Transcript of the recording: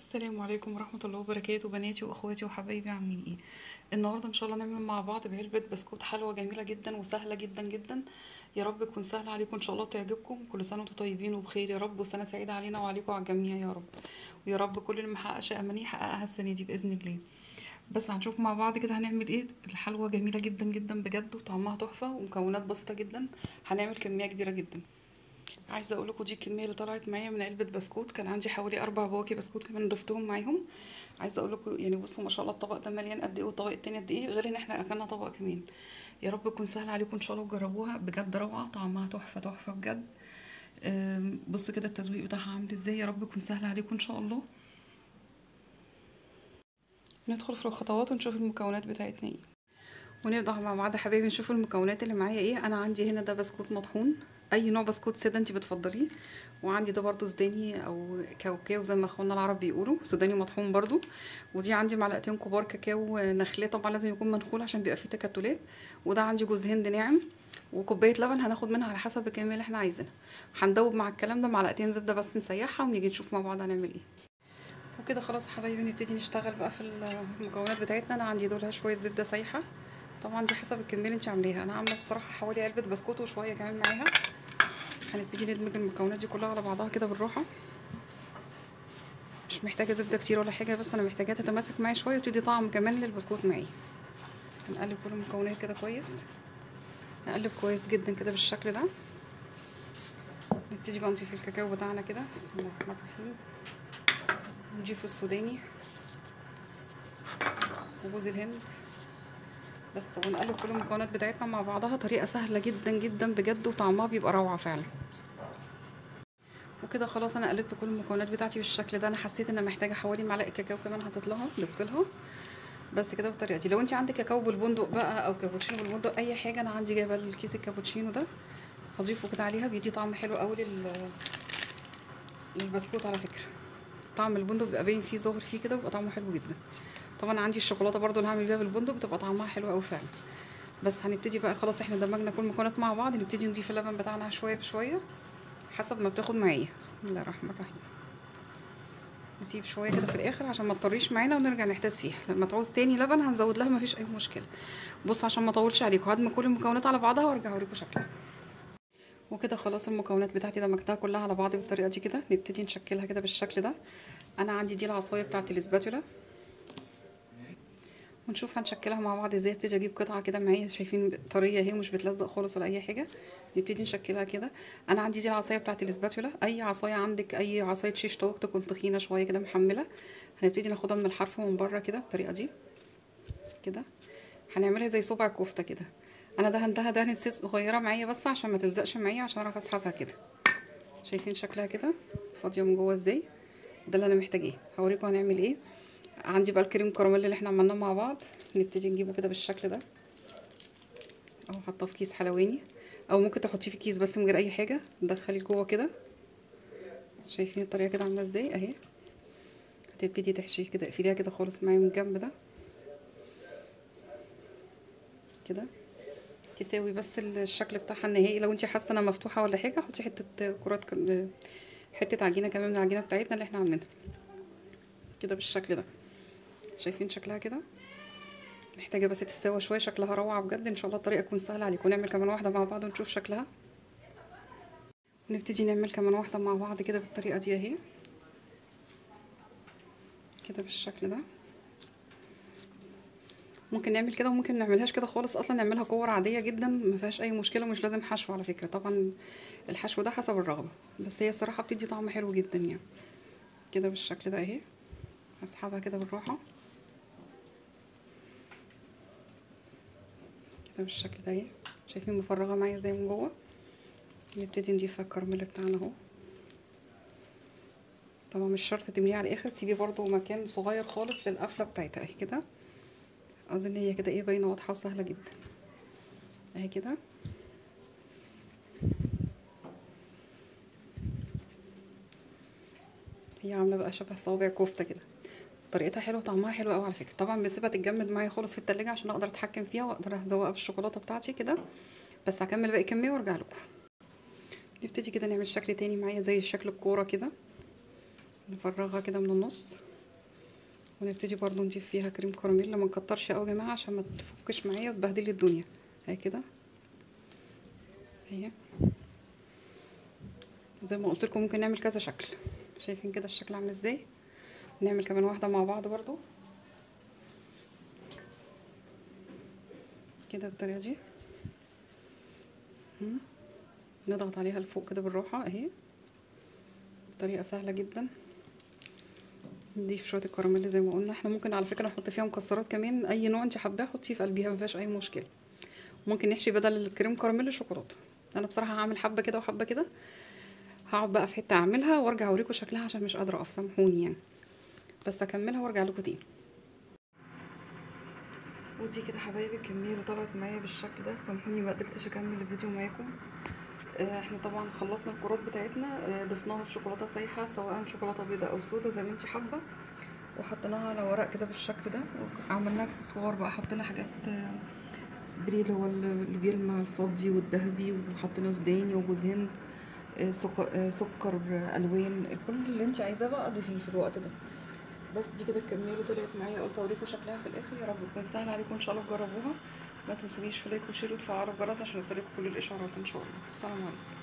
السلام عليكم ورحمة الله وبركاته، بناتي واخواتي وحبايبي، عاملين ايه؟ النهارده ان شاء الله نعمل مع بعض بعلبة بسكوت حلوة جميلة جدا وسهلة جدا جدا. يا رب تكون سهلة عليكم ان شاء الله وتعجبكم. كل سنة وانتم طيبين وبخير يا رب، وسنة سعيدة علينا وعليكم وعلى الجميع يا رب. ويا رب كل اللي محققش امانيه يحققها السنة دي بإذن الله. بس هنشوف مع بعض كده هنعمل ايه. الحلوة جميلة جدا جدا بجد وطعمها تحفة ومكونات بسيطة جدا. هنعمل كمية كبيرة جدا. عايزه اقول لكم دي الكميه اللي طلعت معايا من علبه بسكوت. كان عندي حوالي 4 بواكي بسكوت كمان ضفتهم معاهم. عايزه اقول لكم يعني بصوا ما شاء الله الطبق ده مليان قد ايه والطبق التاني قد ايه، غير ان احنا اكلنا طبق كمان. يا رب تكون سهله عليكم ان شاء الله وجربوها بجد روعه، طعمها تحفه تحفه بجد. بص كده التزويق بتاعها عامل ازاي. يا رب تكون سهله عليكم ان شاء الله. ندخل في الخطوات ونشوف المكونات بتاعتنا ايه. ونبدأ مع بعض يا حبايبي نشوف المكونات اللي معايا ايه. انا عندي هنا ده بسكوت مطحون، اي نوع بسكوت ساده انت بتفضليه. وعندي ده برضو سوداني او كاوكاو زي ما اخواننا العرب بيقولوا، سوداني مطحون برضو. ودي عندي معلقتين كبار كاكاو نخليه، طبعا لازم يكون منخول عشان بيبقى فيه تكتلات. وده عندي جوز هند ناعم. وكوبايه لبن هناخد منها على حسب الكميه اللي احنا عايزينها. هندوب مع الكلام ده معلقتين زبده بس نسيحها ونيجي نشوف مع بعض هنعمل ايه. وكده خلاص يا حبايبي نبتدي نشتغل بقى في المكونات بتاعتنا. انا عندي دول شويه زبده سايحه، طبعا دي حسب الكميه اللي انت عاملاها. انا عامله بصراحه حوالي علبه بسكوت وشويه كمان معاها. هنبتدي ندمج المكونات دي كلها على بعضها كده بالراحه. مش محتاجه زبده كتير ولا حاجه، بس انا محتاجاها تتماسك معايا شويه وتدي طعم كمان للبسكوت معايا. هنقلب كل المكونات كده كويس، نقلب كويس جدا كده بالشكل ده. نبتدي بقى نضيف الكاكاو بتاعنا كده. بسم الله الرحمن الرحيم. نضيف السوداني وجوز الهند بس. ونقلب كل المكونات بتاعتنا مع بعضها، طريقه سهله جدا جدا بجد وطعمها بيبقى روعه فعلا. وكده خلاص انا قلبت كل المكونات بتاعتي بالشكل ده. انا حسيت ان محتاجه حوالي معلقه كاكاو كمان، حطيت لها ضفت لها بس كده بالطريقه دي. لو انت عندك كاكاو بالبندق بقى او كابوتشينو بالبندق اي حاجه، انا عندي جايبه الكيس الكابوتشينو ده هضيفه كده عليها، بيدي طعم حلو قوي للبسكوت على فكره. طعم البندق بيبقى باين فيه ظاهر فيه كده وبيبقى طعمه حلو جدا. طبعا عندي الشوكولاته برده اللي هعمل بيها بالبندق بتبقى طعمها حلو قوي فعلا. بس هنبتدي بقى خلاص احنا دمجنا كل المكونات مع بعض، نبتدي نضيف اللبن بتاعنا شويه بشويه حسب ما بتاخد معايا. بسم الله الرحمن الرحيم. نسيب شويه كده في الاخر عشان ما تطريش معانا ونرجع نحتاج فيها. لما تعوز تاني لبن هنزود لها مفيش اي مشكله. بص عشان ما اطولش عليكم هدمج كل المكونات على بعضها وارجع اوريكم شكلها. وكده خلاص المكونات بتاعتي دمجتها كلها على بعض بالطريقه دي كده. نبتدي نشكلها كده بالشكل ده. انا عندي دي العصايه بتاعت الاسباتولا، ونشوف هنشكلها مع بعض ازاي. ابتدي اجيب قطعه كده معايا، شايفين طريه اهي مش بتلزق خالص ولا اي حاجه. نبتدي نشكلها كده. انا عندي دي العصايه بتاعت الاسباتولا، اي عصايه عندك، اي عصايه شيش طاووق تكون تخينه شويه كده محمله. هنبتدي ناخدها من الحرف من بره كده بالطريقه دي كده. هنعملها زي صبع كفته كده. انا دهنتها دهنه زيت صغيره معايا بس عشان ما تلزقش معايا، عشان اعرف اسحبها كده. شايفين شكلها كده فاضيه من جوه ازاي. ده اللي انا محتاجاه. هوريكم هنعمل ايه. عندي بقى الكريم كراميل اللي احنا عملناه مع بعض. نبتدي نجيبه كده بالشكل ده اهو، حاطاه في كيس حلواني او ممكن تحطيه في كيس بس من غير اي حاجه. تدخليه جوه كده. شايفين الطريقه كده عامله ازاي اهي. هتبتدي تحشيه كده، اقفليها كده خالص معايا من الجنب ده كده تساوي بس الشكل بتاعها النهائي. لو انت حاسه انها مفتوحه ولا حاجه حطي حته كرات حته عجينه كمان من العجينه بتاعتنا اللي احنا عاملينها كده بالشكل ده. شايفين شكلها كده. محتاجه بس تستوى شويه، شكلها روعه بجد. ان شاء الله الطريقه تكون سهله عليكم. نعمل كمان واحده مع بعض ونشوف شكلها. ونبتدي نعمل كمان واحده مع بعض كده بالطريقه دي اهي كده بالشكل ده. ممكن نعمل كده وممكن نعملهاش كده خالص، اصلا نعملها كور عاديه جدا ما فيهاش اي مشكله. مش لازم حشو على فكره، طبعا الحشو ده حسب الرغبه، بس هي الصراحه بتدي طعم حلو جدا يعني كده بالشكل ده اهي. هسحبها كده بالراحه كده بالشكل ده اهي. شايفين مفرغه معايا ازاي من جوه. نبتدي نضيف الكراميل بتاعنا اهو. طبعا مش شرط تمليه على الاخر، سيبي برضو مكان صغير خالص للقفله بتاعتها اهي كده. اظن هي كده ايه باينه واضحه وسهله جدا اهي كده. هي عامله بقى شبه صوابع كفته كده. طريقتها حلوه طعمها حلو قوي على فكره. طبعا بسيبها تتجمد معايا خالص في التلاجة عشان اقدر اتحكم فيها واقدر ازوقها بالشوكولاته بتاعتي كده. بس هكمل باقي كميه وارجع لكم. نبتدي كده نعمل شكل تاني معايا زي شكل الكوره كده. نفرغها كده من النص ونبتدي برضو نضيف فيها كريم كراميل، ما نكترش قوي يا جماعه عشان ما تفكش معايا وتبهدلي الدنيا. اهي كده، اهي زي ما قلت لكم ممكن نعمل كذا شكل. شايفين كده الشكل عامل ازاي؟ نعمل كمان واحده مع بعض برضو كده بالطريقه دي. نضغط عليها لفوق كده بالراحه اهي، طريقه سهله جدا. نضيف شويه الكراميل زي ما قلنا. احنا ممكن على فكره نحط فيها مكسرات كمان، اي نوع انت حباه حطيه في قلبيها، ما فيهاش اي مشكله. ممكن نحشي بدل الكريم كراميل شوكولاته. انا بصراحه هعمل حبه كده وحبه كده، هقعد بقى في حته اعملها وارجع اوريكم شكلها عشان مش قادره اقف، سامحوني يعني، بس اكملها وارجع لكم تاني. ودي كده حبايبي الكميه اللي طلعت معايا بالشكل ده. سامحوني ما قدرتش اكمل الفيديو معاكم. احنا طبعا خلصنا الكرات بتاعتنا، ضفناها في شوكولاته سايحه سواء شوكولاته بيضاء او سودا زي ما انت حابه، وحطيناها على ورق كده بالشكل ده، وعملنا اكسسوار بقى، حطينا حاجات سبري اللي هو اللي بيلمع الفضي والذهبي، وحطينا سوداني وجوز هند، سكر الوان، كل اللي انت عايزاه بقى ضيفيه في الوقت ده. بس دي كده الكميه اللي طلعت معايا، قلت اوريكم شكلها في الاخر. يا رب تكون سهله عليكم ان شاء الله تجربوها. ما تنسونيش في لايك وشير وتفعلوا الجرس عشان يوصلكم كل الاشعارات ان شاء الله. السلام عليكم.